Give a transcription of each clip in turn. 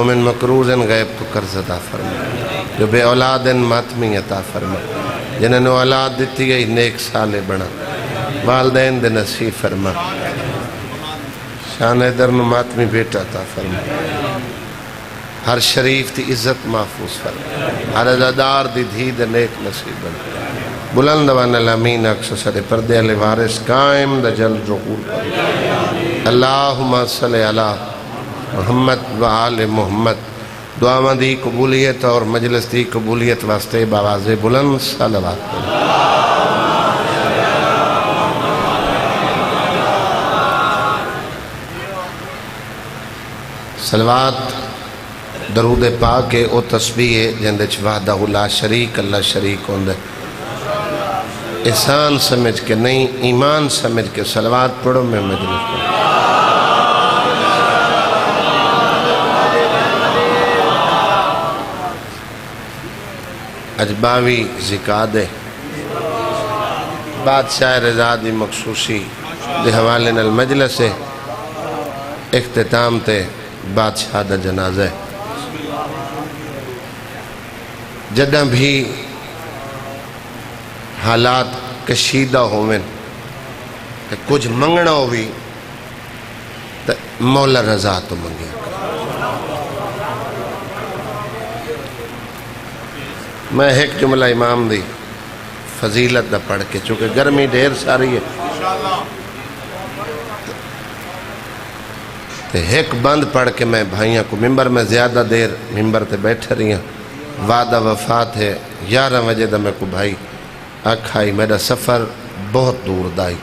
مومن مقروضن غیب تو قرض عطا فرما، جو بے اولادن ماتمی عطا فرما، جنہوں نے اولاد دیتی گئی نیک سالے بنا، والدین دے نصیب فرما، شان در نو ماتمی بیٹا عطا فرما، ہر شریف دی عزت محفوظ فرما، ہر عزادار دی دھی دے نیک نصیب بنا، بلند وان الامین اکس سر پردے علی وارث قائم دا جل ظہور فرما۔ اللہم صلی علی محمد و آل محمد۔ دعا مندی قبولیت اور مجلس دی قبولیت واسطے باواز بلند صلوات پڑھیں۔ صلوات درود پاک ہے او تسبیح ہے جندے چ وحدہ لا شریک اللہ شریک ہوندے، احسان سمجھ کے نہیں ایمان سمجھ کے صلوات پڑھو میں مجلس پڑھو۔ اجباوی زکادے بادشاہ رضا دی مخصوصی دے حوالے نال مجلس اختتام تے بادشاہ دا جنازہ جدہ بھی حالات کشیدہ ہوئن کہ کچھ منگنا ہوئی تو مولا رضا تو منگیا میں ایک جملہ امام دی فضیلت دا پڑھ کے چونکہ گرمی ڈھیر ساری ہے تو ایک بند پڑھ کے میں بھائیاں کو ممبر میں زیادہ دیر ممبر تے بیٹھے رہی ہیں، وعدہ وفات ہے 11 بجے دا میں کو بھائی آکھائی میرا سفر بہت دور دائی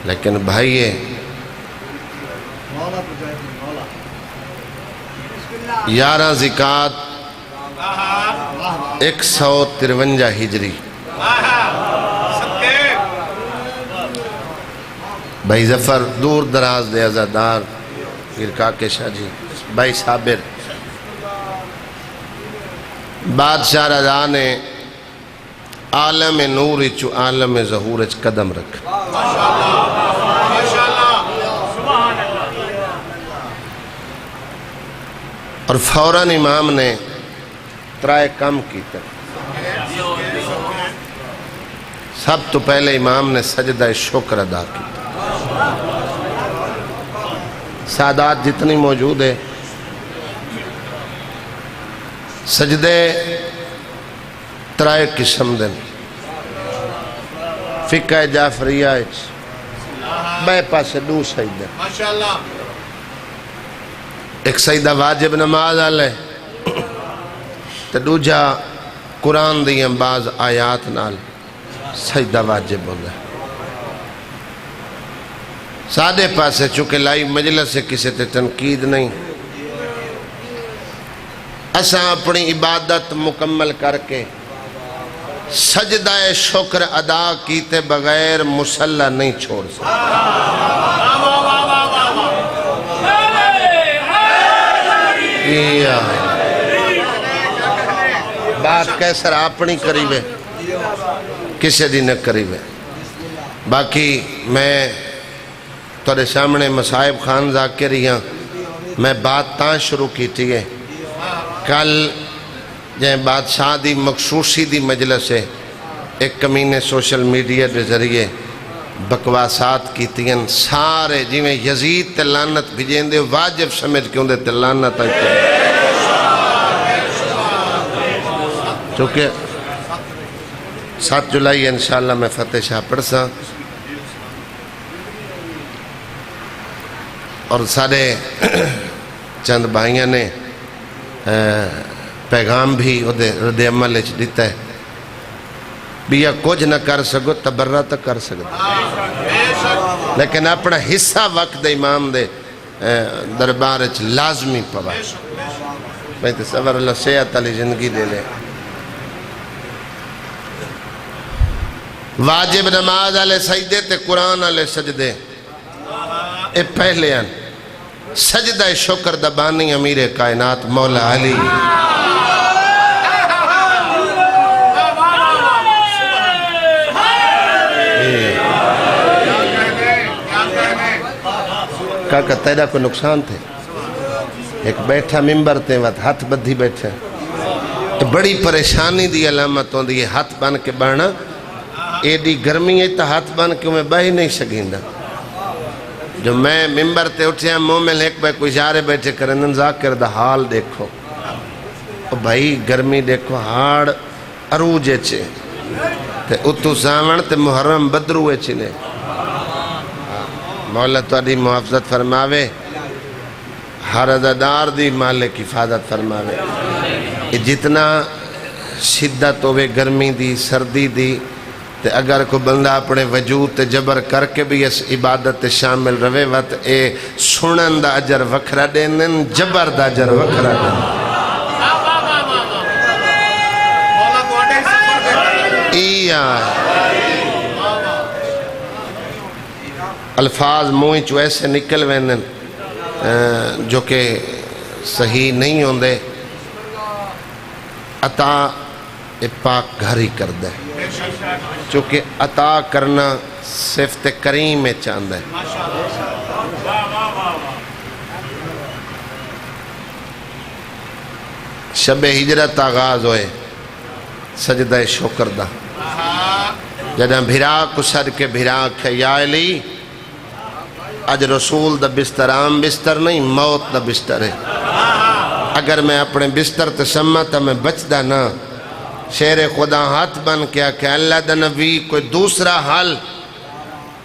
لیکن بھائیے 11 زکاة 153 ہجری بھائی ظفر دور دراز دے عزادار گرکا کے شاہ جی بھائی صابر بادشاہ رضا نے عالم نور چو عالم ظہور چ قدم رکھا اور فوراً امام نے ترائے کم کیتا، سب تو پہلے امام نے سجدہ شکر ادا کیتا۔ سادات جتنی موجود ہے سجدے ترائے قسم دن فقہ جعفریہ بے پاسے دو سجدے، ایک سجدہ واجب نماز آلے تو دوجہ قرآن دیاں بعض آیات نال سجدہ واجب ہوگا۔ سادے پاسے چونکہ لائی مجلس سے کسی تے تنقید نہیں، اساں اپنی عبادت مکمل کر کے سجدہ شکر ادا کیتے بغیر مصلی نہیں چھوڑ سکتے۔ بات کیسر اپنی قریبے کسی دی نہ قریبے۔ باقی میں تورے سامنے مصائب خان ذاکری ہاں، میں بات تاں شروع کی تھی ہے کل جہاں بادشاہ دی مخصوصی دی مجلس ہے ایک کمینے سوشل میڈیا دے ذریعے بکواسات کی تھی سارے جی میں یزید تے لعنت بھیجیں دے واجب سمجھ کے اندھے تے لعنت آئی تے چونکہ 7 جولائی انشاءاللہ میں فتح شاہ پڑھسا اور سارے چند بھائیاں نے پیغام بھی رد عمل دیتا ہے بیا کچھ نہ کر سکو تبرہ تک کر سکتا لیکن اپنا حصہ وقت امام دے دربار لازمی پوا میں تصور اللہ صحت علی زندگی دے لے واجب نماز علیہ سجدے تے قرآن علیہ سجدے اے پہلے ان سجدہ شکر دبانی امیر کائنات مولا علی کہا تیرا کو نقصان تھے ایک بیٹھا ممبر تے وقت ہاتھ بدھی بیٹھا تو بڑی پریشانی دی علامت ہوندی ہے ہاتھ بن کے بہنا ایڈی گرمی ہے تا ہاتھ بن کے میں بہی نہیں سکیندا جو میں ممبر تے اٹھیا مومن ایک بھائی کوئی جارے بیٹھے کرندن ذاکر دا حال دیکھو بھائی گرمی دیکھو ہاڑ عروجے چھے تے اتو سامن تے محرم بدروے چھنے مولا تو ادھی محافظت فرماوے ہر عزادار دی مالک حفاظت فرماوے جتنا شدت ہوئے گرمی دی سردی دی تے اگر کوئی بندہ اپنے وجود تے جبر کر کے بھی اس عبادت تے شامل روے وقت اے سنن دا اجر وکھرا دینن جبر دا اجر وکھرا دینن الفاظ موئی چو ایسے نکل وینن جو کہ صحیح نہیں ہوندے عطا پاک گھر ہی کر دے چونکہ عطا کرنا صفت کریم میں چاند ہے شب ہجرت آغاز ہوئے سجدہ شکر دا جدہ بھرا کو سر کے بھرا کھے یا علی اج رسول دا بستر عام بستر نہیں موت دا بستر ہے اگر میں اپنے بستر تے سمتا میں بچ دا نا شیر خدا ہاتھ بن کیا کہ اللہ دا نبی کوئی دوسرا حال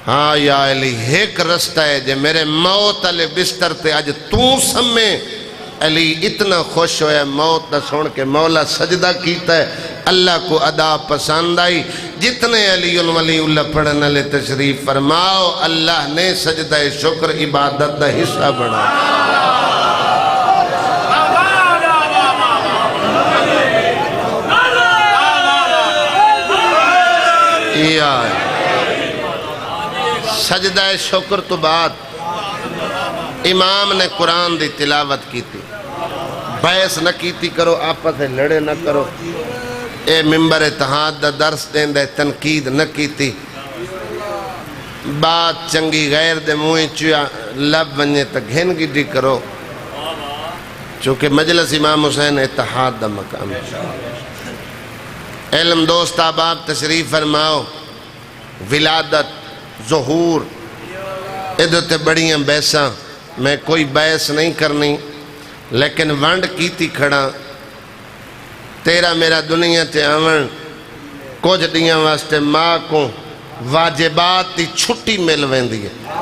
ہاں یا علی ایک رستہ ہے جے میرے موت علی بستر تے آج تو سمیں علی اتنا خوش ہویا موت دا سن کے مولا سجدہ کیتا ہے اللہ کو ادا پسند آئی جتنے علی ولی اللہ پڑھنے لے تشریف فرماؤ اللہ نے سجدہ شکر عبادت دا حصہ بنا سجدہ شکر تو بعد امام نے قرآن دی تلاوت کی تھی بحث نہ کیتی کرو آپس سے لڑے نہ کرو اے ممبر اتحاد دا درس دین دے تنقید نہ کیتی بات چنگی غیر دے موئی چویا لب ونجے تک گھن گی دی کرو چونکہ مجلس امام حسین اتحاد دا مقام علم دوست آباب تشریف فرماؤ ولادت ظہور ادھتے بڑیاں بیساں میں کوئی بیس نہیں کرنی لیکن ونڈ کیتی کھڑا تیرا میرا دنیا تے آمن کچھ دیاں واسطے ماں کو واجبات تی چھٹی مل ویندی ہے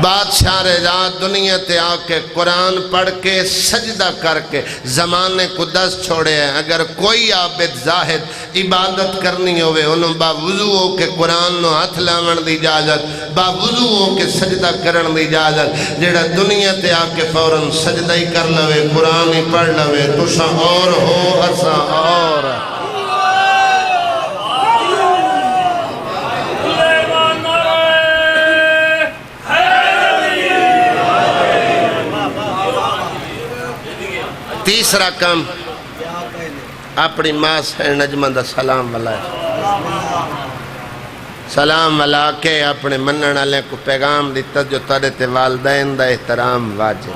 بادشاہ رات دنیا تے آکے قرآن پڑھ کے سجدہ کر کے زمانے کو دست چھوڑے ہیں اگر کوئی عابد زاہد عبادت کرنی ہوئے انہوں باوضو ہو کے قرآن نو ہاتھ لامن دی اجازت باوضو ہو کے سجدہ کرن دی اجازت جیڑا دنیا تے آکے فوراں سجدہ ہی کر لوے قرآن ہی پڑھ لوے تسا اور ہو اسا اور تیسرا کام اپنی ماں سے نجمہ دا سلام والا ہے سلام والا کے اپنے منن والے کو پیغام دیتا جو تارے تے والدین دا احترام واجب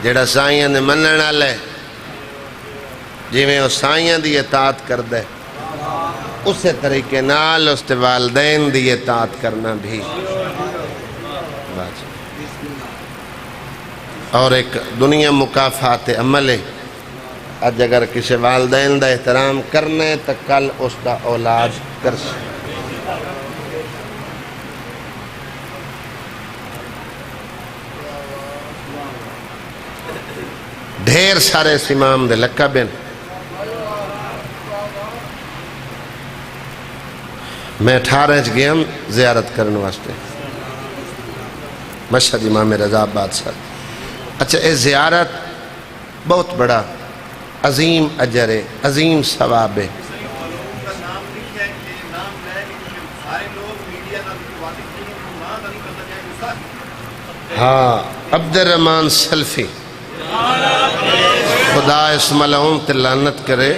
جیڑا سائیاں نے منن والے جی میں وہ سائیاں دی اطاعت کر دے اسے طریقے نال اس تے والدین دی اطاعت کرنا بھی واجب اور ایک دنیا مکافات عمل ہے آج اگر کسی والدین دا احترام کرنے تو کل اس دا اولاد کر سکتے ڈھیر سارے امام دے لقب ہیں میں 18 گیا زیارت کرنے واسطے مشہد امام رضا بادشاہ اچھا اے زیارت بہت بڑا عظیم اجر ہے عظیم ثواب ہے ہاں عبد الرحمن سلفی خدا اس ملعون تے لعنت کرے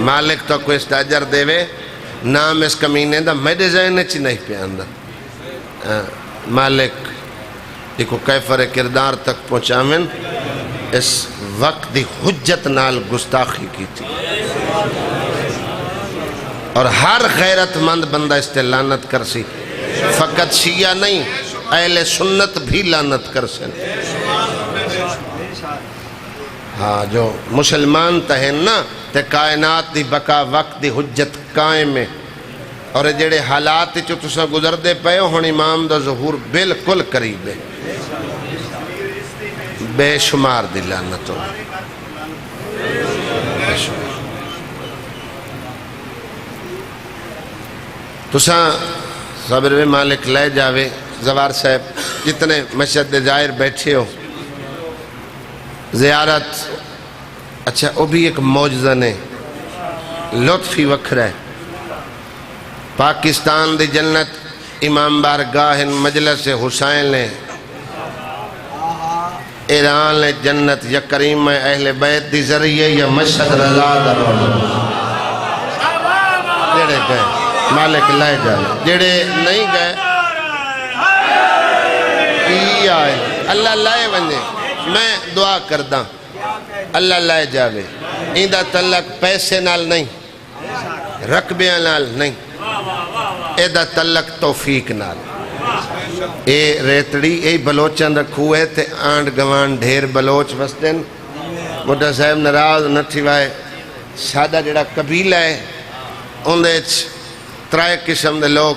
مالک تو کوئی اس دا اجر دے وے نام اس کمینے دا میں ڈیزائن چی نہیں پہ آندہ مالک ایک کیفر کردار تک پہنچاویں اس وقت دی حجت نال گستاخی کی تھی اور ہر غیرت مند بندہ اس تے لعنت کر سی فقط شیعہ نہیں اہل سنت بھی لعنت کر سن ہاں جو مسلمان تہن نا تے کائنات دی بقا وقت دی حجت قائم ہے اور جڑے حالات چو تسا گزر دے پئے ہون امام دا ظہور بالکل قریب ہے بے شمار دی لعنت ہو تسا صبر و مالک لے جاوے زوار صاحب جتنے مسجد جائر بیٹھے ہو زیارت اچھا وہ بھی ایک معجزہ نے لطفی وکھرا ہے پاکستان دی جنت امام بارگاہ مجلس حسین نے ایران نے جنت یا کریم اہل بیت دی ذریعے یا مشہد رضا درون جڑے گئے مالک لائے جائے جڑے نہیں گئے ای آئے اللہ لائے ونجے میں دعا کردہ اللہ لائے جاوے ایندہ تلک پیسے نال نہیں رقبیاں نال نہیں ایدہ تلک توفیق نال اے ریتڑی اے بلوچن رکھو ہے تے آنڈ گوان ڈھیر بلوچ بسدن مدہ صاحب نراز نٹھی وائے سادہ جڑا قبیلہ ہے ان دے ترائے قسم دے لوگ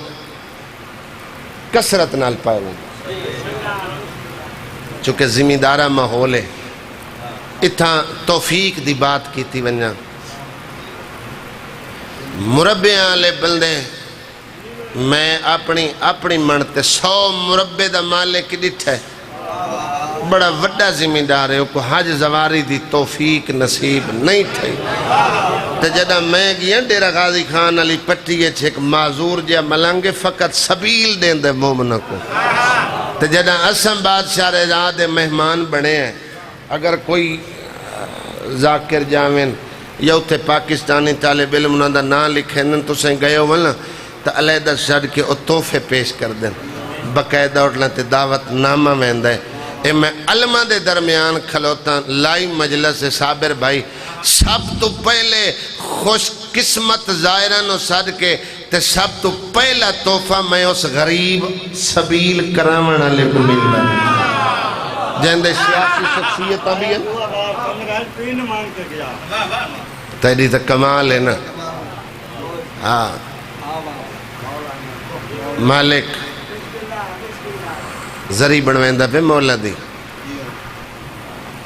کسرت نال پائے ہوئے چونکہ زمیندارہ ماحول ہے اتھا توفیق دی بات کی تھی ونجا مربعاں لے بندے میں اپنی منتے 100 مربع دا مالک ڈٹھا ہے بڑا وڈا زمیندار ہے کو حج زواری دی توفیق نصیب نہیں تھی تو جدہ میں گیا ڈیرہ غازی خان علی پٹی ایک معذور جا ملنگے فقط سبیل دیں دے مومنہ کو تو جدہ اسم بادشاہ رضاد مہمان بنے ہیں اگر کوئی ذاکر جاوین یا اتھے پاکستانی طالب علم انہوں دا نا لکھیں تو سہیں گئے ہو نا تو علیدہ شڑ کے او تحفے پیش کر دیں بقیدہ اٹھنا تے دعوت نامہ ویندہ ہے اے میں علمہ دے درمیان کھلوتا لائی مجلس صابر بھائی سب تو پہلے خوش قسمت ظاہران و صدقے تے سب تو پہلا تحفہ میں اس غریب سبیل کرامن علیہ کو مل رہا جہندے سیاسی شخصیتہ بھی ہے تیری تو کمال ہے نا ہاں مالک زری بنویندہ پہ مولا دی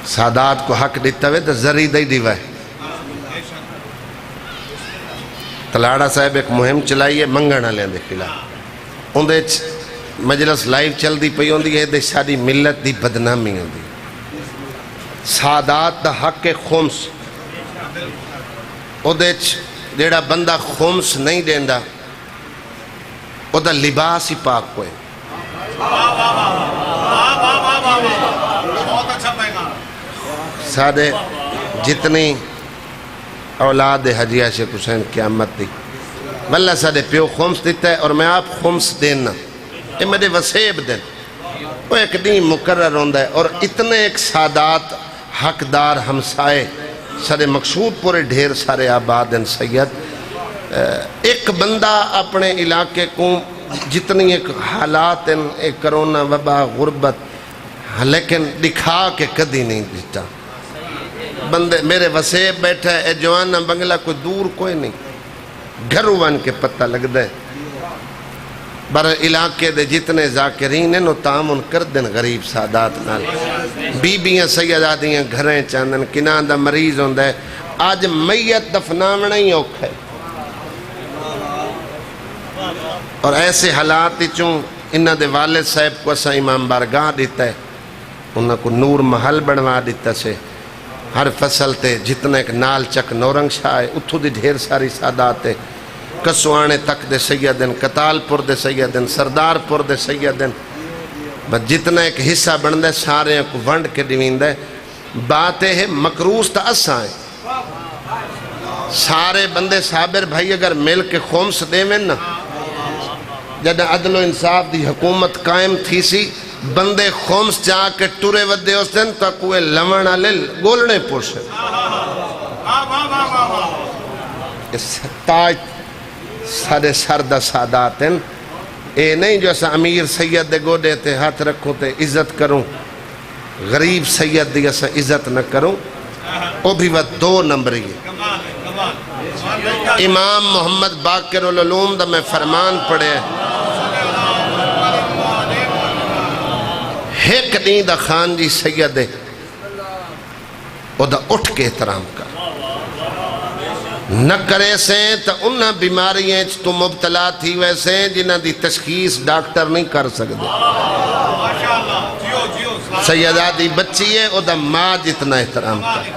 سادات کو حق دیتا ہوئے تو زری دی دیوائے تلاڑا صاحب ایک مہم چلائی ہے منگانا لیں دے خلا ان دے مجلس لائیو چل دی پئی ہوں دی ہے دے ساری ملت دی بدنامی ہوں دی سادات دا حق خمس او دے جیڑا بندہ خمس نہیں دیندہ او دا لباس ہی پاک کوئے سادے جتنی اولاد حجی عاشق حسین قیامت دی واللہ سادے پیو خمس دیتا ہے اور میں آپ خمس دینا یہ میرے وسیب دن وہ ایک دین مقرر ہوندہ ہے اور اتنے ایک سادات حقدار ہمسائے سارے مقصود پورے ڈھیر سارے آباد ہیں سید ایک بندہ اپنے علاقے کو جتنی ایک حالات ہیں ایک کرونا وبا غربت لیکن دکھا کے کدی نہیں دیتا بندے میرے وسیب بیٹھا ہے اے جوانا بنگلہ کوئی دور کوئی نہیں گھروان کے پتہ لگ دے بر علاقے دے جتنے ذاکرین ہیں نو تعامن کر دن غریب سادات نال بیبیاں سیدادیاں گھریں چاندن کنان دا مریض ہوندہ ہے آج میت دفنامنا ہی اوکھ ہے اور ایسے حالات چون انہاں دے والد صاحب کو اسا امام بارگاہ دیتا ہے انہاں کو نور محل بنوا دیتا سے ہر فصل تے جتنا ایک نال چک نورنگ شاہ ہے اتھو دی ڈھیر ساری سادات ہے کسوانے تک دے سیدن کتال پور دے سیدن سردار پور دے سیدن بس جتنا ایک حصہ بندے سارے کو ونڈ کے دیوین دے باتیں ہیں مکروس تا اساں ہیں سارے بندے صابر بھائی اگر مل کے خمس دے میں نا جد عدل و انصاف دی حکومت قائم تھی سی بندے خومس چاہ کے ٹورے ودے ہوسن تا کوئے لمنہ لے گولنے پوشن اس تاج سارے سردہ سادات ہیں اے نہیں جو ایسا امیر سید دے گوڑے تے ہاتھ رکھو تے عزت کروں غریب سید دی ایسا عزت نہ کروں وہ بھی وہ 2 نمبری ہے امام محمد باقر العلوم دا میں فرمان پڑھے ایک نہیں دا خان جی سید ہے وہ دا اٹھ کے احترام کر نہ کرے سے تا انہا بیماریاں تو مبتلا تھی ویسے جنہ دی تشخیص ڈاکٹر نہیں کر سکتے سیدہ دی بچی ہے او دا ماں جتنا احترام کر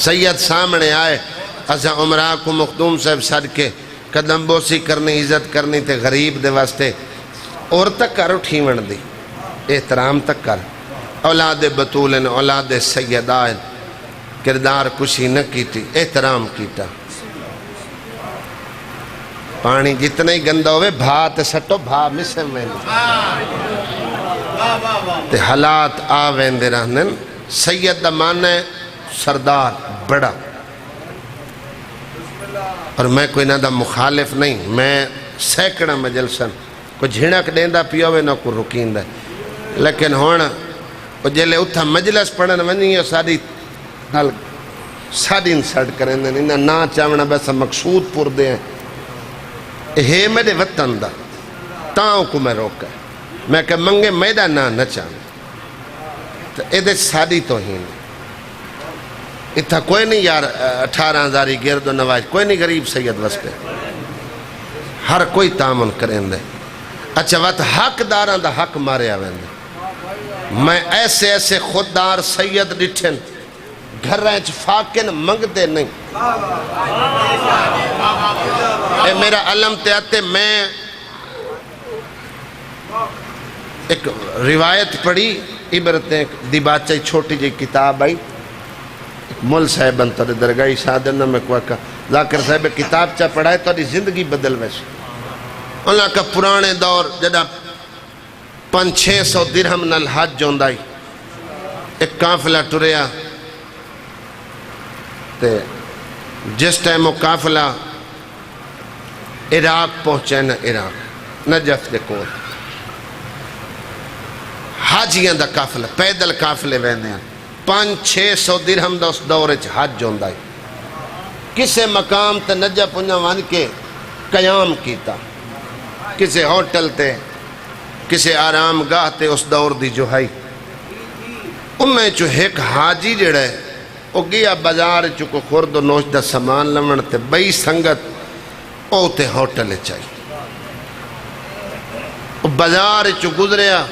سید سامنے آئے ازا عمرہ کو مخدوم صاحب صدقے قدم بوسی کرنی عزت کرنی تے غریب دے واسطے اور تک کر اٹھی ون دی احترام تک کر اولاد بطولن اولاد سیدائن کردار کشی نہ کیتی احترام کیتا پانی جتنے ہی گندہ ہوئے بھات سٹو بھا مسے میں تے حالات آوین دے رہنن سید دا مانے سردار بڑا اور میں کوئی نہ دا مخالف نہیں میں سیکڑا مجلسن کو جھنک دیندہ پیوے نہ کو رکین دے لیکن ہونا وہ جلے اتھا مجلس پڑھن ونی ہے ساڑی انسٹ کریں دیں انہاں نا چاونا بیسا مقصود پور دیں ہے میرے وطن دا تاؤں کو میں روکا میں کہ منگے میدہ نا نہ چاہنا تو ایدے ساڑی توہین اتھا کوئی نہیں یار 18,000 گرد و نواز کوئی نہیں غریب سید وستے ہر کوئی تعامل کریں دے اچھا وقت حق داران دا حق مارے آویں دے میں ایسے ایسے خوددار سید ڈٹھن گھر رہنچ فاکن منگ دے نہیں اے میرا علم تے آتے میں ایک روایت پڑھی عبرتیں دی باچائی چھوٹی جی کتاب آئی مل صاحب انتر درگاہی شادنہ میں کوئی کہا ذاکر صاحب کتاب چاہ پڑھائے تو دی زندگی بدل ویسے اللہ کا پرانے دور جدہ 500-600 درہم نل حج جوندائی ایک کافلہ ٹریا تے جس ٹائم وہ کافلہ عراق پہنچے نا عراق نجف دے کول حاجیاں دا کافلہ پیدل کافلے ویندے ہیں 500-600 درہم دا اس دورے چھ حج جوندائی کسے مقام تے نجف انہاں وان کے قیام کیتا کسے ہوٹل تے کسے آرام گاہ تے اس دور دی جو ہے انہیں چو ایک حاجی جڑا ہے وہ گیا بازار چکو خورد و نوش دا سامان لمن تے بئی سنگت او تے ہوٹل چاہی وہ بازار چو گزریا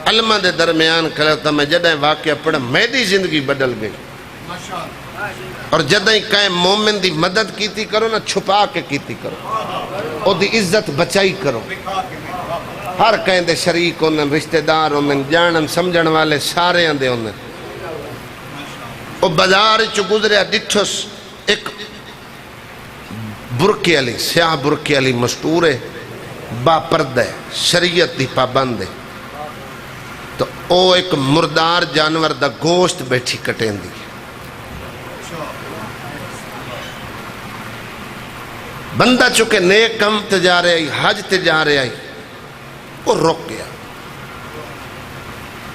علمہ دے درمیان کھلتا میں جدائیں واقعہ پڑھا میری زندگی بدل گئی اور جدائیں کہیں مومن دی مدد کیتی کرو نا چھپا کے کیتی کرو او دی عزت بچائی کرو ہر کہیں دے شریک ہوندن رشتہ دار ہوندن جانن سمجھن والے سارے اندے ہوندن وہ بازار چو گزریا ڈٹھوس ایک برکی علی سیاہ برکی علی مشہور ہے با پردہ ہے شریعت دی پابند ہے تو او ایک مردار جانور دا گوشت بیٹھی کٹیں دی بندہ چکے نیک کم تے جا رہے آئی حج تے جا رہے آئی وہ رک گیا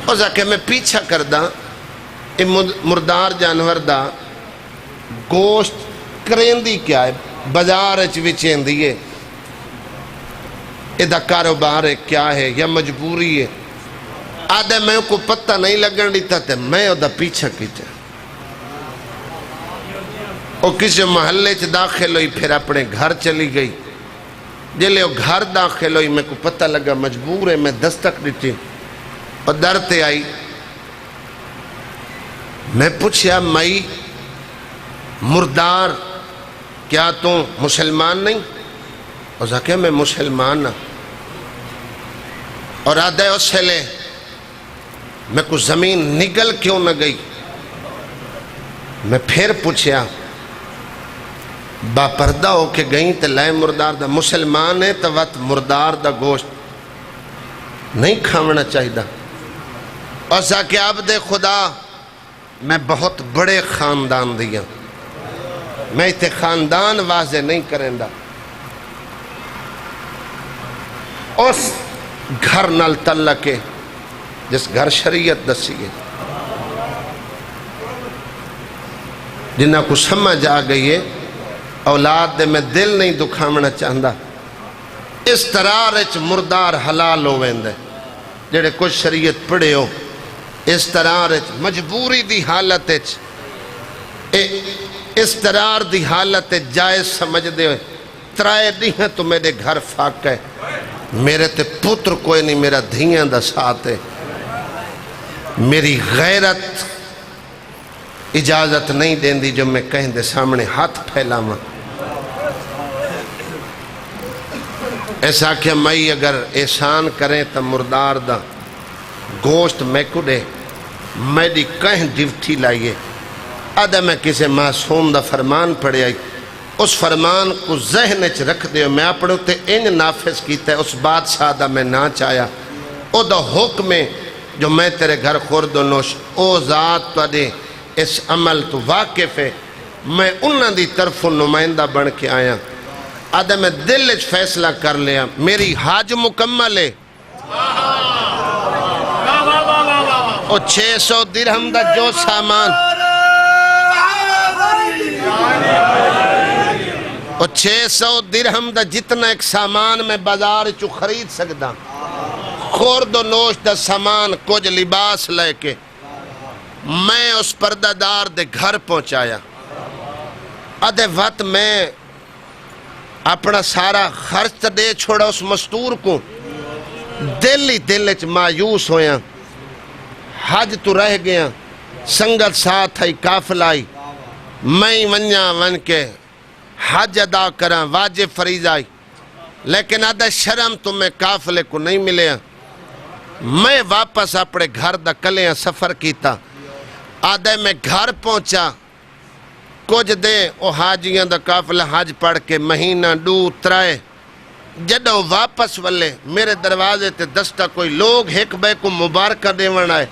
اور جا میں پیچھا کردہ اے مردار جانور دا گوشت کریندی کیا ہے بازار وچین دیئے اے دا کاروبار ہے کیا ہے یا مجبوری ہے آدھے میں کو پتہ نہیں لگن دیتا تھے میں او دا پیچھا کیتا او کسی محلے چھ داخل ہوئی پھر اپنے گھر چلی گئی جلے وہ گھر داخل ہوئی میں کو پتہ لگا مجبور ہے میں دستک دیتی اور درتے آئی میں پوچھیا مائی مردار کیا تو مسلمان نہیں اور کہا میں مسلمان اور آدھے اس سے لے میں کو زمین نگل کیوں نہ گئی میں پھر پوچھیا با پردہ ہو کے گئیں تے لائے مردار دا مسلمان ہے تو وقت مردار دا گوشت نہیں کھاونا چاہیے اور ساکہ عبد خدا میں بہت بڑے خاندان دیا میں تے خاندان واضح نہیں کریں دا اس گھر نال تعلق جس گھر شریعت دسی ہے جنہ کو سمجھ آ گئی ہے اولاد دے میں دل نہیں دکھاونا چاہتا اس طرح رچ مردار حلال ہو ویندے جڑے کچھ شریعت پڑھے ہو اس طرح رچ مجبوری دی حالت اس طرح دی حالت جائز سمجھ دے ہوئے ترائے نہیں تو میرے گھر فاق ہے میرے تے پتر کوئی نہیں میرا دھیاں دا ساتھ ہے میری غیرت اجازت نہیں دین دی جو میں کہیں دے سامنے ہاتھ پھیلا ماں ایسا کہ مائی اگر احسان کریں تا مردار دا گوشت میں کو دے میں دی کہیں ڈیوٹی لائیے آدھا میں کسی معصوم دا فرمان پڑھے آئی اس فرمان کو ذہن اچھ رکھ دے میں اپنے تے ان نافذ کیتا ہے اس بادشاہ دا میں نہ چاہیا او دا حکم ہے جو میں تیرے گھر خورد و نوش او ذات تو دے اس عمل تو واقف ہے میں انہاں دی طرف نمائندہ بن کے آیا آدھا میں دل اچھ فیصلہ کر لیا میری حاج مکمل ہے او 600 درہم دا جو سامان او 600 درہم دا جتنا ایک سامان میں بازار چو خرید سکتا خورد و نوش دا سامان کچھ لباس لے کے میں اس پردہ دار دے گھر پہنچایا آدھے وقت میں اپنا سارا خرچ دے چھوڑا اس مستور کو دل ہی دل اچھ مایوس ہویا حج تو رہ گیا سنگت ساتھ ہے کافل آئی میں ونیا ون کے حج ادا کرا واجب فریض آئی لیکن آدھا شرم تمہیں کافلے کو نہیں ملے میں واپس اپنے گھر دا کلیاں سفر کیتا آدھے میں گھر پہنچا کچھ دے او حاجیاں دا کافلہ حج پڑھ کے مہینہ دو ترائے جدو واپس والے میرے دروازے تے دستا کوئی لوگ ایک بے کو مبارکہ دیوان آئے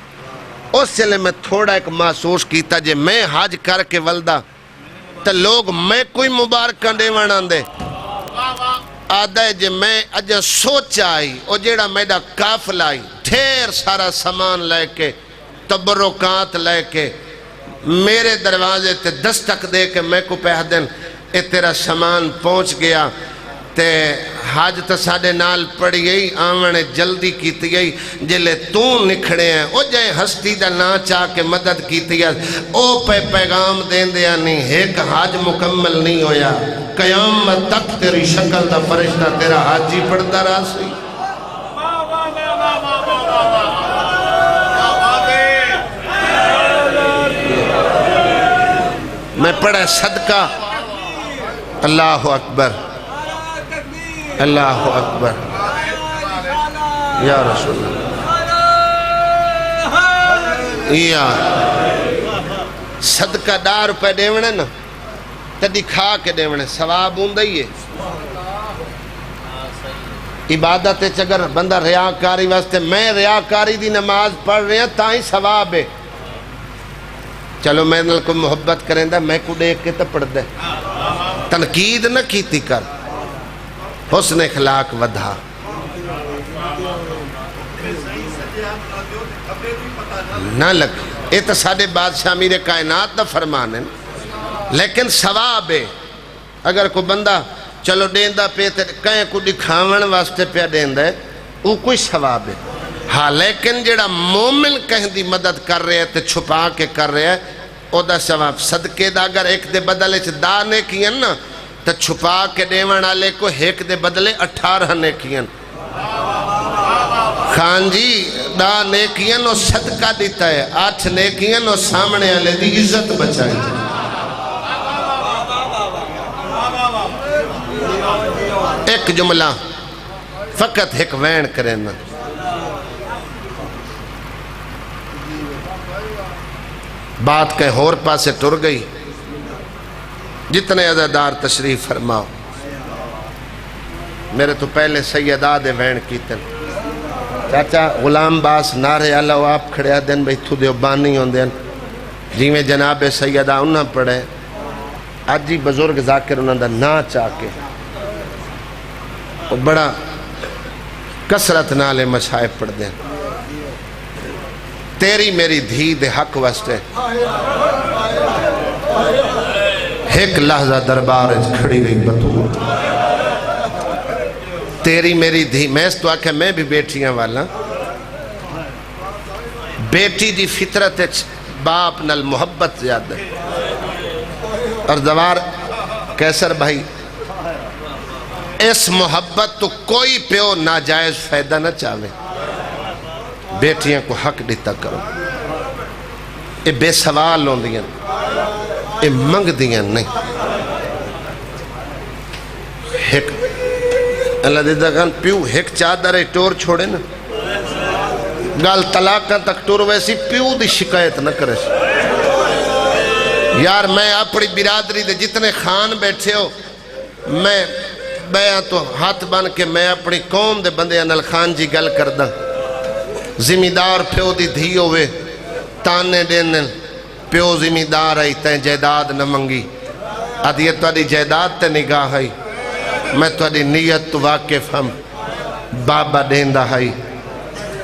اس سے لئے میں تھوڑا ایک محسوس کیتا جے میں حج کر کے والدہ تو لوگ میں کوئی مبارکہ دیوان آندے آدھے جے میں اجا سوچا آئی او جیڑا میڈا کافل آئی ڈھیر سارا سامان لے کے تبرکات لے کے میرے دروازے تے دستک دے کے میں کو پہ دن اے تیرا سامان پہنچ گیا تے حاج تا ساڑے نال پڑی گئی آمنے جلدی کیتی گئی جلے تو نکھڑے ہیں او جائے ہستی دا نا چاہ کے مدد کیتی گئی او پہ پیغام دین دیا نہیں ایک حاج مکمل نہیں ہویا قیامت تک تیری شکل دا فرشتہ تیرا حاجی پڑھتا رہا سی میں پڑھا صدقہ اللہ اکبر اللہ اکبر یا رسول اللہ یا صدقہ دا روپے دیونے نا تا دکھا کے دیونے ثواب ہوں دئیے عبادت چگر بندہ ریاکاری واسطے میں ریاکاری دی نماز پڑھ رہے ہیں تاہی ثواب ہے چلو میں نل کو محبت کریں دا میں کو دیکھ کے تا پڑھ دے تنقید نہ کیتی کر حسن اخلاق ودھا نہ لگ اے تا ساڑے بادشاہ میرے کائنات دا فرمان ہے لیکن ثواب ہے اگر کوئی بندہ چلو دیندہ پہ کہیں کو دکھاون واسطے پہ دیندہ ہے وہ کوئی ثواب ہے ہاں لیکن جڑا مومن کہیں دی مدد کر رہے ہیں تے چھپا کے کر رہے ہیں او دا ثواب صدقے دا اگر ایک دے بدلے چھ دا نیکیاں نا تو چھپا کے دیوان آلے کو ایک دے بدلے 18 نیکیاں خان جی دا نیکیاں نو صدقہ دیتا ہے 8 نیکیاں نو سامنے آلے دی عزت بچائے ایک جملہ فقط ایک وین کریں نا بات کہیں اور پاسے ٹر گئی جتنے عزادار تشریف فرماؤ. میرے تو پہلے سیدہ دے وین کیتن چاچا غلام باس نارے اللہ آپ کھڑیا دن بھئی تو دیو بانی ہوں دن جی میں جناب سیدہ انہاں پڑھے آج جی بزرگ ذاکر انہاں دا نا چاکے وہ بڑا کسرت نالے مصائب پڑھ دیں. تیری میری دھی دے حق واسطے ایک لحظہ دربار کھڑی گئی بطول. تیری میری دھی میں اس تو آکھے میں بھی بیٹیاں والا بیٹی دی فطرت باپ نال محبت زیادہ ہے. اور دوار کیسر بھائی اس محبت تو کوئی پیو ناجائز فائدہ نہ چاہے. بیٹیاں کو حق دیتا کرو. یہ بے سوال ہوں دیاں یہ منگ دیاں نہیں. ایک اللہ دیدہ گان پیو ایک چادر ٹور چھوڑے نا گال طلاقاں تک ٹور ویسی پیو دی شکایت نہ کرے. یار میں اپنی برادری دے جتنے خان بیٹھے ہو میں بیاں تو ہاتھ بن کے میں اپنی قوم دے بندے انل خان جی گل کردہ. زمیدار پیو دی دھی ہوئے تانے دینن پیو زمیدار آئی تین جائیداد نہ منگی ادھیے تو ادھی جائیداد تے نگاہ آئی میں تو ادھی نیت تو واقف ہم بابا دیندہ آئی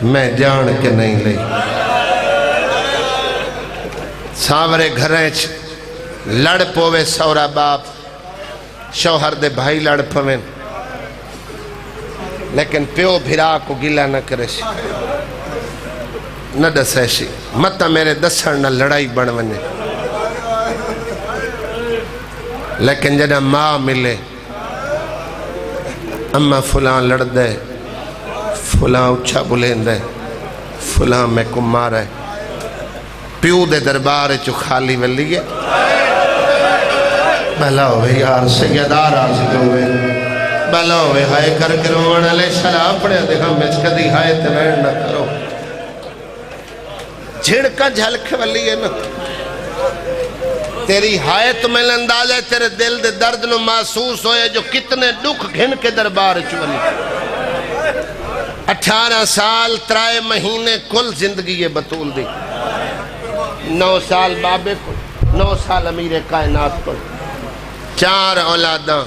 میں جان کے نہیں لئی. ساورے گھریں لڑ پوے سورا باپ شوہر دے بھائی لڑ پویں لیکن پیو بھرا کو گلہ نہ کرے سی نہ دسے سی مطا میرے دسر نہ لڑائی بڑھ ونے. لیکن جنہ ماں ملے اما فلان لڑ دے فلان اچھا بلین دے فلان میں کو مارا ہے پیو دے دربار چو خالی ولی ہے. بھلا ہوئے یار سیدار آزی ہوئے بھلا ہوئے ہائے کر کے روان علیہ شراب پڑے دے ہم اس کدی ہائے تیرین نہ کرو. جھڑکا جھلک ولی ہے نا تیری ہائے تمہیں انداز ہے تیرے دل دے درد نو محسوس ہوئے جو کتنے دکھ گھن کے دربار چولی. 18 سال 3 مہینے کل زندگی یہ بطول دی. 9 سال بابے کو 9 سال امیر کائنات کو 4 اولاداں.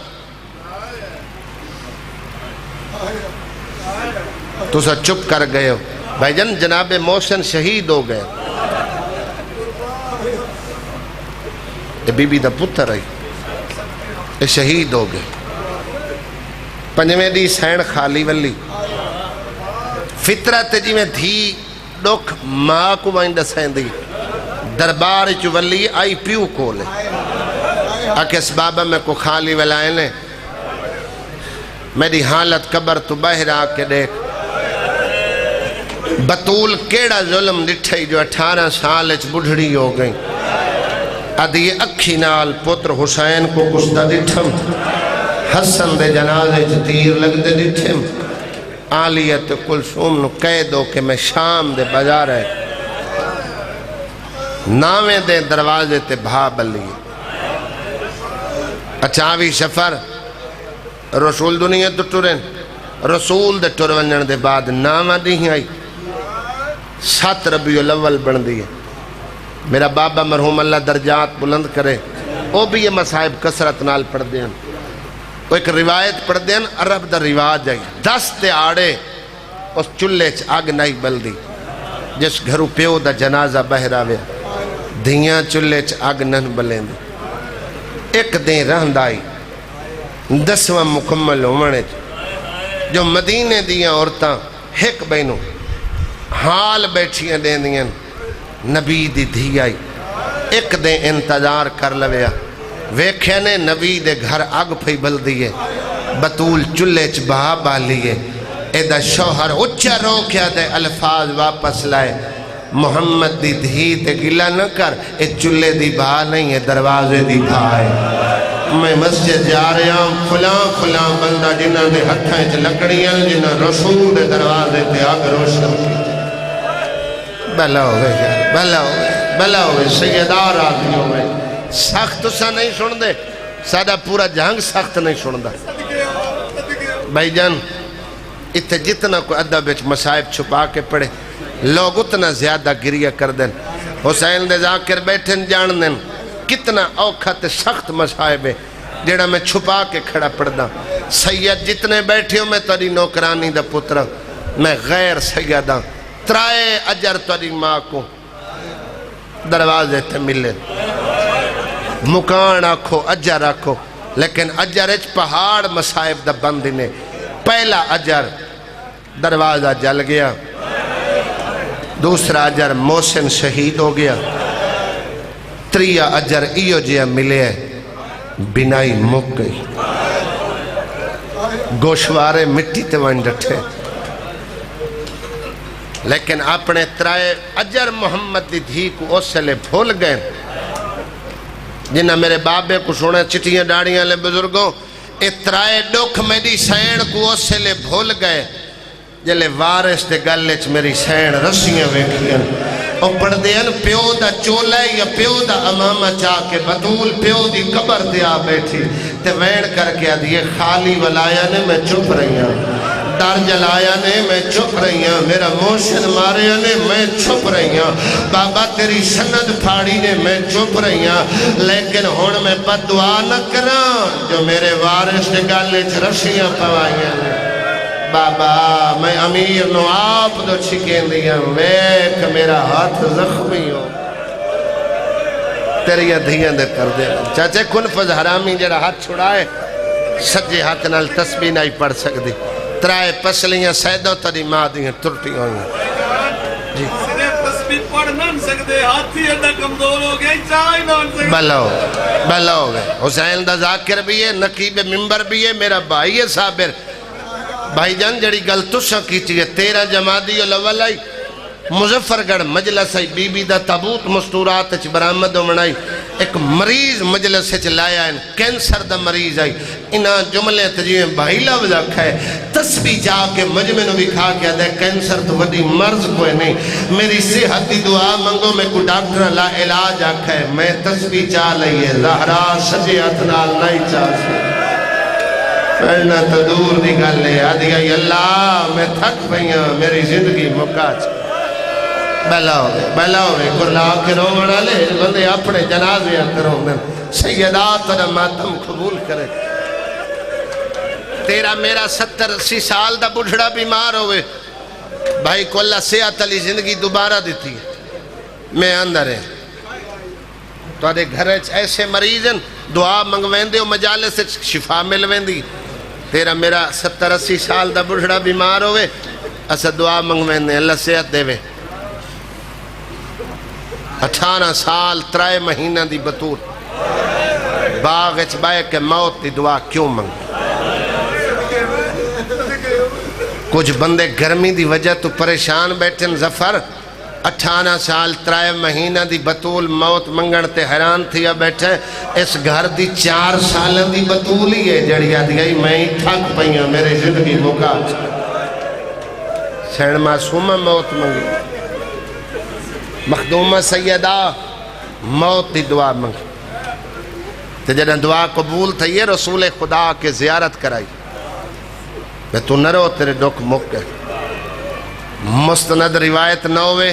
تو سا چپ کر گئے ہو بھائی جان جناب محسن شہید ہو گئے. یہ بی بی دا پتر رہی یہ شہید ہو گئے. پنجویں دی سین خالی ولی فطرت جی میں دھی ڈوک ماں کو وائن دسین دی دربار چو ولی آئی پیو کو لے آکے اس بابا میں کو خالی ولائیں لے میری حالت قبر تو باہر آکے دیکھ بطول کیڑا ظلم ڈٹھائی جو 18 سال اچھ بڑھڑی ہو گئی. ادھی اکھی نال پتر حسین کو کشتہ ڈٹھم حسن دے جنازے چھ تیر لگ دے ڈٹھم آلیت کلثوم نو قید ہو کہ میں شام دے بازار ہے نامے دے دروازے تے بھا بلی. اچھاوی شفر رسول دنیا تو ٹرین رسول دے ٹرونجن دے بعد نامہ دی آئی 7 ربیع الاول بن دیئے. میرا بابا مرحوم اللہ درجات بلند کرے وہ بھی یہ مصائب کسرت نال پڑھ دیں. وہ ایک روایت پڑھ دیں عرب دا رواج آئی 10 تے آڑے اس چلے چھ آگ نہیں بل دی جس گھرو پیو دا جنازہ بہرہ وے دھیاں چلے چھ آگ نن بلیں دی. ایک دیں رہند آئی 10واں مکمل ہونے جو مدینے دیاں عورتاں ایک بینوں حال بیٹھیاں دیں دیاں نبی دی دھی آئی ایک دیں انتظار کر لویا ویکھے نے نبی دے گھر آگ پھئی بل دیئے بطول چلے چھ بہا بالیے ایدہ شوہر اچھا روکیا دے الفاظ واپس لائے محمد دی دھی تے گلہ نہ کر اے چلے دی بہا نہیں ہے دروازے دی بہا ہے. میں مسجد جا رہا ہوں فلان بندہ جنہ دے ہتھائیں چھ لکڑیاں جنہ رسول دے دروازے تے آگ روشن کی. بھلا ہوئے یار بھلا ہوئے سیدار آدمی ہوئے سخت سا نہیں سن دے سادہ پورا جہنگ سخت نہیں سندا بھائی جان اتھے جتنا کوئی ادب وچ مصائب چھپا کے پڑھے لوگ اتنا زیادہ گریہ کر دیں حسین دے ذاکر بیٹھن جان دیں کتنا اوکھا تے سخت مصائب ہے جیڑا میں چھپا کے کھڑا پڑھدا سید جتنے بیٹھے ہوں میں تاری نوکرانی دا پترہ میں غیر سیدہ ترائے اجر تاری ماں کو دروازے تے ملے مکان آکھو اجر آکھو لیکن اجر اچ پہاڑ مصائب دا بندی نے پہلا اجر دروازہ جل گیا دوسرا اجر محسن شہید ہو گیا تریہ اجر ایو جیا ملے بنائی مک گئی گوشوارے مٹی تے وائن ڈٹھے لیکن اپنے ترائے اجر محمد دی دھی کو اس سے لے بھول گئے جنہ میرے بابے کو سونے چٹیاں ڈاڑیاں لے بزرگوں اترائے ڈوکھ میری سین کو اس سے لے بھول گئے جلے وارث دے گلچ میری سین رسیاں ویکھیاں او پڑھ دین پیو دا چولے یا پیو دا امامہ چاہ کے بطول پیو دی قبر دیا بیٹھی تے وین کر کے آدھیے خالی ولایا نے میں چپ رہی ہوں در جلایا نے میں چپ رہی ہوں میرا موشن ماریا نے میں چپ رہی ہوں بابا تیری سند پھاڑی نے میں چپ رہی ہوں لیکن ہون میں بد دعا نہ کران جو میرے وارث دے گلچ رسیاں پوائیاں نے بابا میں امیر نو آپ دو چھکیں دیا ویک میرا ہاتھ زخمی ہو تیری دھیاں دے کر دے چاچے کنفذ حرامی جڑا ہاتھ چھڑائے سجے ہاتھ نال تسبیح نہیں پڑھ سکتی ترائے پسلیاں سیدوں تری ماں دیاں ترٹی ہوئیں جی تسبیح پڑھ نہ سکتے ہاتھی اڈا کمزور ہو گئے چاہی نہ سکتے بھلا ہو گئے حسین دا ذاکر بھی ہے نقیب ممبر بھی ہے میرا بھائی ہے صابر بھائی جان جڑی گل تساں کیتی ہے 13 جمادی الاول آئی مظفر گڑھ مجلس آئی بی بی دا تابوت مستورات اچھ برآمد و منائی ایک مریض مجلس اچھ لایا ہے کینسر دا مریض آئی انہاں جملے تجیویں بھائی لفظ آکھا ہے تسبیح جا کے مجمع نو بھی کھا کے دے کینسر تو وڈی مرض کوئی نہیں میری صحت دی دعا منگو میں کو ڈاکٹر لا علاج آکھا ہے میں تسبیح چاہ لئیے زہرا سجے اتنال نہیں چاہ سکتا پڑھنا تو دور دی گل لے آدھیا اللہ میں تھک پہیاں میری زندگی مکاچ بلا ہوئے کرلا کے رومنا لے بندے اپنے جنازے کرو میں سیدات اور ماتم قبول کرے تیرا میرا 70-80 سال دا بڑھڑا بیمار ہوئے بھائی کو اللہ صحت علی زندگی دوبارہ دیتی ہے میں اندر ہے تو آدھے گھر ایسے مریض ہیں دعا منگوین دے و مجالے سے شفا ملوین دی تیرا میرا 70-80 سال دا بڑھڑا بیمار ہوئے اسا دعا منگوین دے اللہ صحت دے وے 18 سال 3 مہینہ دی بطور باغ اچ بائے کہ موت دی دعا کیوں منگ کچھ بندے گرمی دی وجہ تو پریشان بیٹھن ظفر 18 سال 3 مہینہ دی بطول موت منگن تے حیران تھیا بیٹھے اس گھر دی 4 سال دی بطول ہی ہے جڑیا دیائی میں ہی تھک پہیاں میرے زندگی موقع سین معصومہ موت منگی مخدومہ سیدہ موت دی دعا منگی تے جنہ دعا قبول تھا یہ رسول خدا کے زیارت کرائی میں تو نہ رو تیرے ڈوک مک گئے مستند روایت نہ ہوئے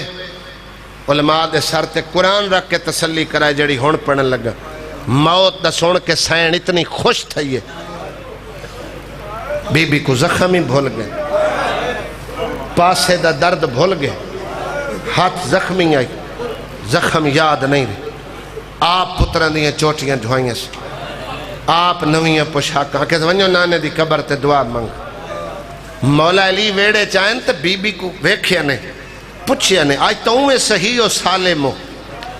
علماء دے سر تے قرآن رکھ کے تسلی کرائے جڑی ہون پڑھن لگا موت دا سن کے سین اتنی خوش تھائیے بی بی کو زخم ہی بھول گئے پاسے دا درد بھول گئے ہاتھ زخمی آئی زخم یاد نہیں رہی آپ پتران دیاں چوٹیاں دھوائیاں سے آپ نویاں پوشاکاں کہ ونیو نانے دی قبر تے دعا منگ مولا علی ویڑے چاہیں تو بی بی کو ویکھیا نہیں پچھیا نہیں آج تو میں صحیح و سالم ہو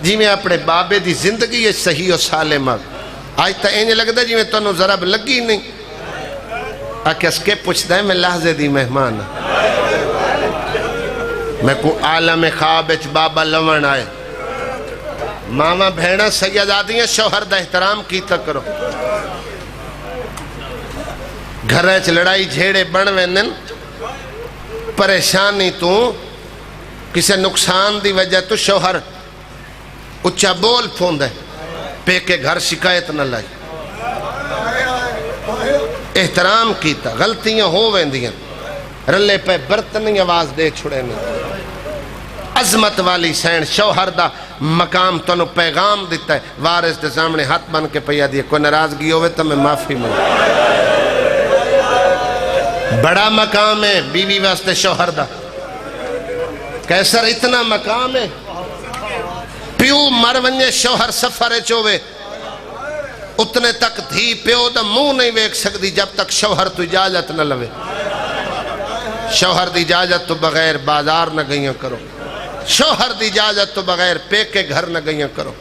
جی میں اپنے بابے دی زندگی یہ صحیح و سالم آج تو اینج لگتا جی میں تو انہوں ضرب لگی نہیں آکے اس کے پوچھتا ہے میں لحظے دی مہمان میں کو عالم خواب اچ بابا لون آئے ماما بھیڑا سیدادیاں شوہر دا احترام کیتا کرو گھر اچ لڑائی جھیڑے بنوینن پریشانی تو کسے نقصان دی وجہ تو شوہر اچھا بول پھوند ہے پے کے گھر شکایت نہ لائی احترام کیتا، غلطیاں ہو ویندیاں، رلے پہ برتنی آواز دے چھڑے میں، عظمت والی سین شوہر دا مقام تنو پیغام دیتا ہے، وارث دے سامنے ہاتھ بن کے پیا دیئے، کوئی ناراضگی ہوئے تو میں معافی مانگوں۔ بڑا مقام ہے بیوی واسطے شوہر دا، کیسر اتنا مقام ہے، پیو مر ونجے شوہر سفر چوے اتنے تک دھی پیو دا منہ نہیں ویک سکتی جب تک شوہر تو اجازت نہ لوے۔ شوہر دی اجازت تو بغیر بازار نہ گئیاں کرو، شوہر دی اجازت تو بغیر پیکے گھر نہ گئیاں کرو۔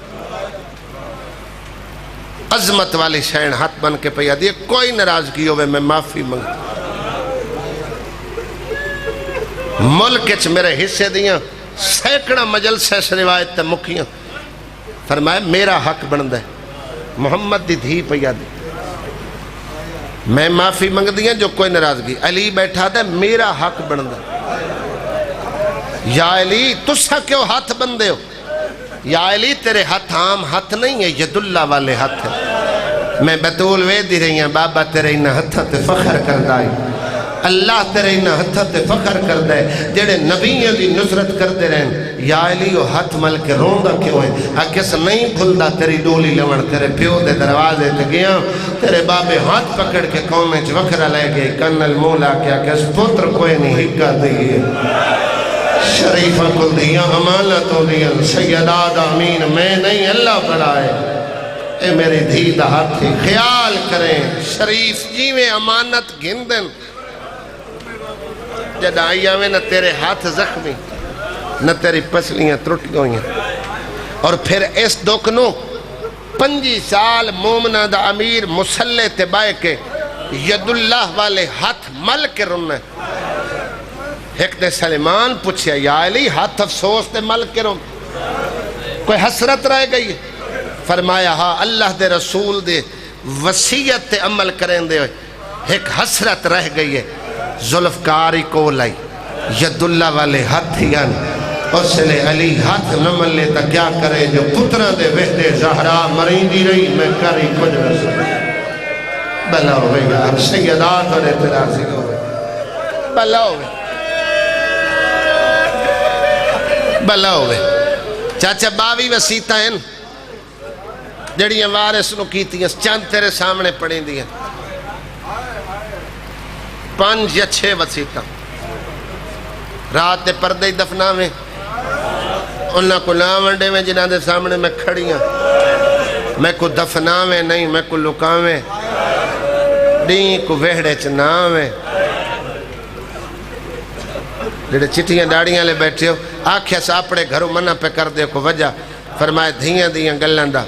عظمت والی شین ہاتھ بن کے پیا دیئے، کوئی ناراضگی ہوئے میں معافی مانگتا۔ ملک اچ میرے حصے دیاں سینکڑا مجلسے سے روایت تے مکیاں، فرمائے میرا حق بندہ ہے، محمد دی دھی پیا دی، میں معافی مانگ دیاں جو کوئی ناراضگی۔ علی بیٹھا دے میرا حق بندہ، یا علی تسا کیوں ہاتھ بندے ہو؟ یا علی تیرے ہاتھ عام ہاتھ نہیں ہے، ید اللہ والے ہاتھ ہے۔ میں بطول وے دی رہی ہیں بابا تیرے انہا ہاتھا تے فخر کر دائی، اللہ تیرے انہا ہاتھا تے فخر کر دے، جڑے نبیوں دی نصرت کر دے رہن۔ یا علی وہ ہاتھ مل کے روندہ کیوں ہے؟ کس نہیں بھلدا تیری ڈولی لون، تیرے پیو دے دروازے تے گیا، تیرے بابے ہاتھ پکڑ کے قومیں وکھرا لے گئے، کنل مولا کیا کہ اس پتر کوئی نہیں ہکا دیئے، شریفہ کل دیا امانتوں دیا، سیداد آمین میں نہیں اللہ بڑھائے۔ اے میری دھی دا ہاتھی خیال کریں، شریف جیویں امانت گھندن، جد آئی آویں نہ تیرے ہاتھ زخمی نہ تیری پسلیاں ترٹ گوئیں۔ اور پھر اس دکھنو 5 سال مومنہ دا امیر مسلح تے بائے کے ید اللہ والے ہاتھ مل کے رننے۔ ایک نے سلیمان پوچھیا یا علی ہاتھ افسوس تے مل کے رن، کوئی حسرت رہ گئی ہے؟ فرمایا ہاں اللہ دے رسول دے وصیت تے عمل کریں دے ایک حسرت رہ گئی ہے، ذوالفقاری کو لائی ید اللہ والے ہاتھیاں، اس لئے علی ہاتھ نہ ملے تا کیا کرے جو پترہ دے وحدے زہرا مریندی رہی میں کری کچھ رسول بلا ہوئے گا سیدات اور اعتراضی ہوئے بلا ہوئے بلا ہوئے۔ چاچا باوی وسیطہ ہیں جڑیاں وارث نو کیتی ہیں چند تیرے سامنے پڑیں دی ہیں، 5 یا 6 وسیطہ رات دے پردے دفنا میں انہاں کو لاونڈے میں جنہاں دے سامنے میں کھڑیاں، میں کو دفنا میں نہیں میں کو لکاویں دین کو وہڑے چناویں۔ جڑے چٹیاں ڈاڑیاں لے بیٹھے ہو آکھیا ساپڑے گھروں منہ پہ کر دے کو وجہ، فرمائے دھیاں دیاں گلندہ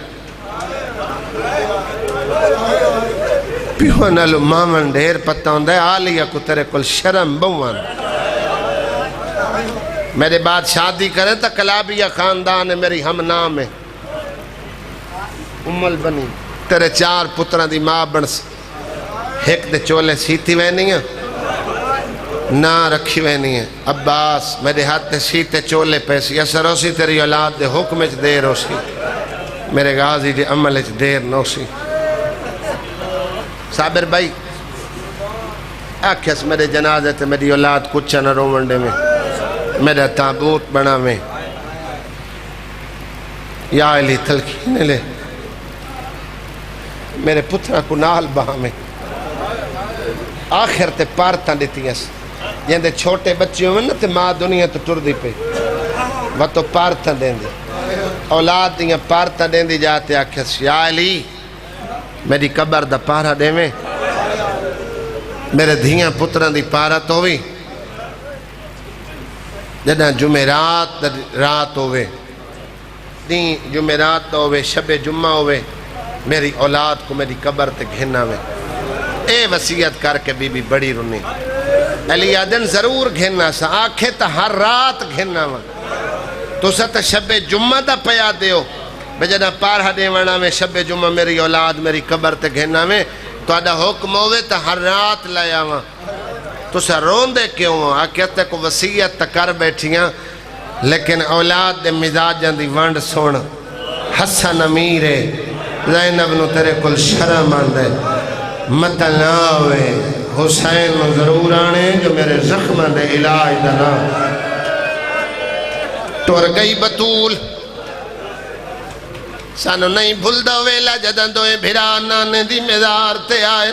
پیو نالو مامن ڈھیر پتہ ہوندہ ہے آلیا کو تیرے کل شرم بوان۔ میرے بعد شادی کریں تا کلابیہ خاندان ہے میری ہم نام ہے، امال بنی تیرے 4 پتران دی ماں بنس، ایک دے چولے سیتی وینی ہیں نہ رکھی وینی ہیں، عباس میرے ہاتھ دے سیتے چولے پیسی اثر ہو سی تیری اولاد دے حکم اچ دیر ہو سی، میرے غازی دے عمل اچ دیر نو سی۔ صابر بھائی آکھیس میرے جنازے تے میری اولاد کچھ نہ رومنڈے میں میرا تابوت بنا میں، یا علی تلقین لے میرے پترہ کو نال بہا میں آخر تے پارتاں دیتی ہیں جن دے چھوٹے بچیوں میں نا تے ماں دنیا تو ٹر دی پہ وہ تو پارتاں دیں دی اولاد دیاں پارتاں دیں دی جاتے آکھیس یا علی میری قبر دا پارا دے میں میرے دھیاں پتران دی پارا تو ہوئی جنہاں جمعرات رات ہوئے دین جمعرات ہوئے شب جمعہ ہوئے میری اولاد کو میری قبر تے گھننا میں اے وصیت کر کے بی بی بڑی رنی علی آدن ضرور گھننا سا آنکھیں تا ہر رات گھننا میں تو سا تا شب جمعہ دا پیا دیو بجنہ پارہ دیوانا میں شب جمعہ میری اولاد میری قبر تے گھننا میں تو آدھا حکم ہوئے تا ہر رات لیا ماں تو سا روندے کیوں ہوں آکھتے کو وصیت تا کر بیٹھیاں لیکن اولاد دے مزاجاں دی وانڈ سونا حسن امیرے زینب نو تیرے کل شرم آندے متناوے حسین ضرور آنے جو میرے زخم دے علاج دنا ٹور گئی بطول سانو نہیں بھول دا ویلا جدن دوئے بھرا نانے دی مزار تے آئے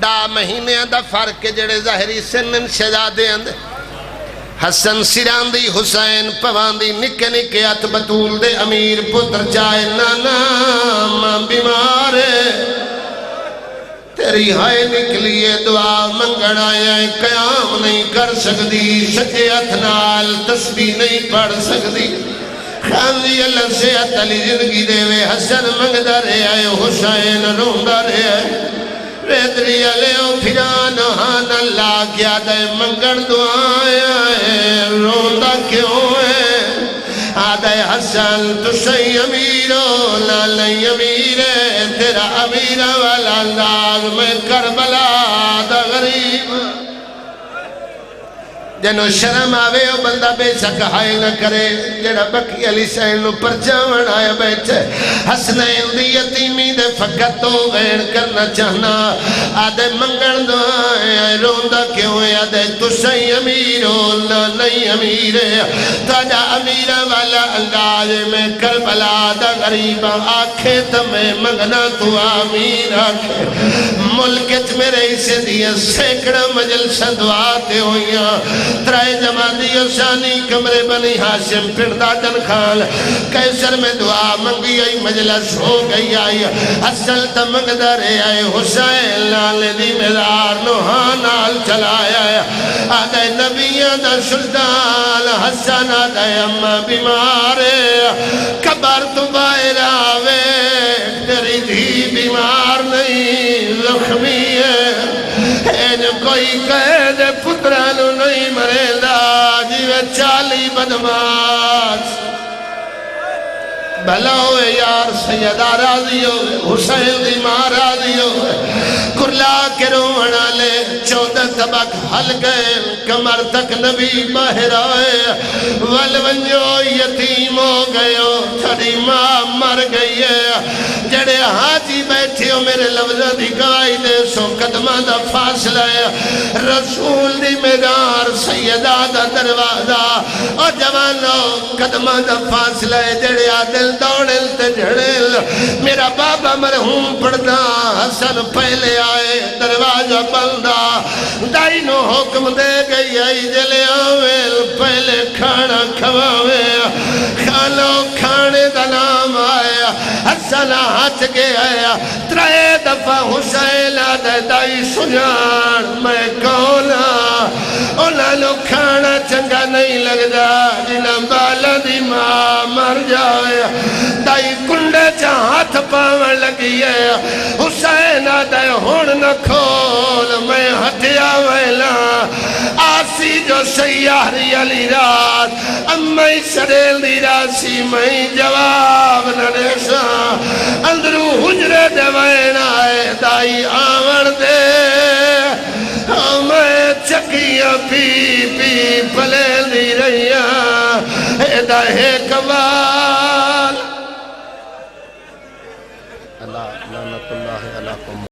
دا مہینے دا فرق جڑے ظاہری سنن شہزادے اندے حسن سران دی حسین پوان دی نکے نکے ات بطول دے امیر پتر چاہے نانا ماں بیمارے تیری ہائے نکلیے دعا منگڑ آیا قیام نہیں کر سکتی سچے اتنال تسبیح نہیں پڑھ سکتی خانزی اللہ سے اتلی زندگی دے وے حسن منگدہ رہے آئے حسین روندہ رہے آئے ریدری علیہ پھرانو ہان اللہ کیا دے منگڑ دعایا ہے روندہ کیوں ہے آدھے حسن تو سی امیرو لالی امیرے تیرا امیر والا انداز میں کربلا دا غریب جنو شرم آوے او بندہ بے شک ہائے نہ کرے جڑا بکی علی سین نو پرچاون آیا بیٹھے حسنین دی یتیمی دے فقط تو غیر کرنا چاہنا آدھے منگڑ دو آئے روندہ کیوں ہے آدھے تو سی امیرو نہیں امیرے تاجا امیر والا انداز میں کربلا دا غریب آنکھیں تمہیں منگنا تو آمین آنکھیں ملکت میرے اسے دیا سیکڑا مجلسہ دعاتے ہوئیاں ترائے جماعتی ثانی کمرے بنی حاشم پردہ جن خان کیسر میں دعا منگی آئی مجلس ہو گئی آئی حسن تمگدہ رہے آئے حسین لال دی مزار نوحان آل چلایا آدھے نبیہ دا سلطان حسن آدھے اممہ بیمارے کبر تو باہر آوے تیری دھی بیمار نہیں زخمی ہے کوئی قید پترانو نہیں مرے دا جیوے چالی بدماش بھلا ہوئے یار سیدہ راضی ہوئے حسین دی ماں راضی ہوئے کرلا کے روحنا لے 14 طبق حل گئے کمر تک نبی باہر آئے والونجو یتیم ہو گئے تھڑی ماں مر گئی ہے جڑے حاجی بیٹھے ہو میرے لفظہ دی گواہی دے سو قدمہ دا فاصلہ ہے رسول دی میدار سیدہ دا دروازہ اور جوانو قدمہ دا فاصلہ ہے جڑے آدل دوڑل تے جھڑل میرا بابا مرحوم پڑھنا حسن پہلے آئے دروازہ بندہ دائی نو حکم دے گئی آئی جلے آویل پہلے کھانا کھواوے کھانو کھانے دا نام آیا حسن ہاتھ کے آیا ترائے دفعہ حسین آدھے دائی سجان میں کونا اونا لو کھانا چنگا نہیں لگ جا جنہ بالا دی ماں مر جائے دائی کنڈے چاہ ہاتھ پاون لگی ہے حسین آدھے ہون نہ کھول میں ہتیا ویلا آسی جو سیاہری علی رات امی سریل دی راسی میں جواب نہ نیسا اندرو حجرے دے وین آئے دائی آور دے میں چکیاں پی پی پلے دی رہیاں ایدہ ہے کمال اللہ لعنت اللہ علیکم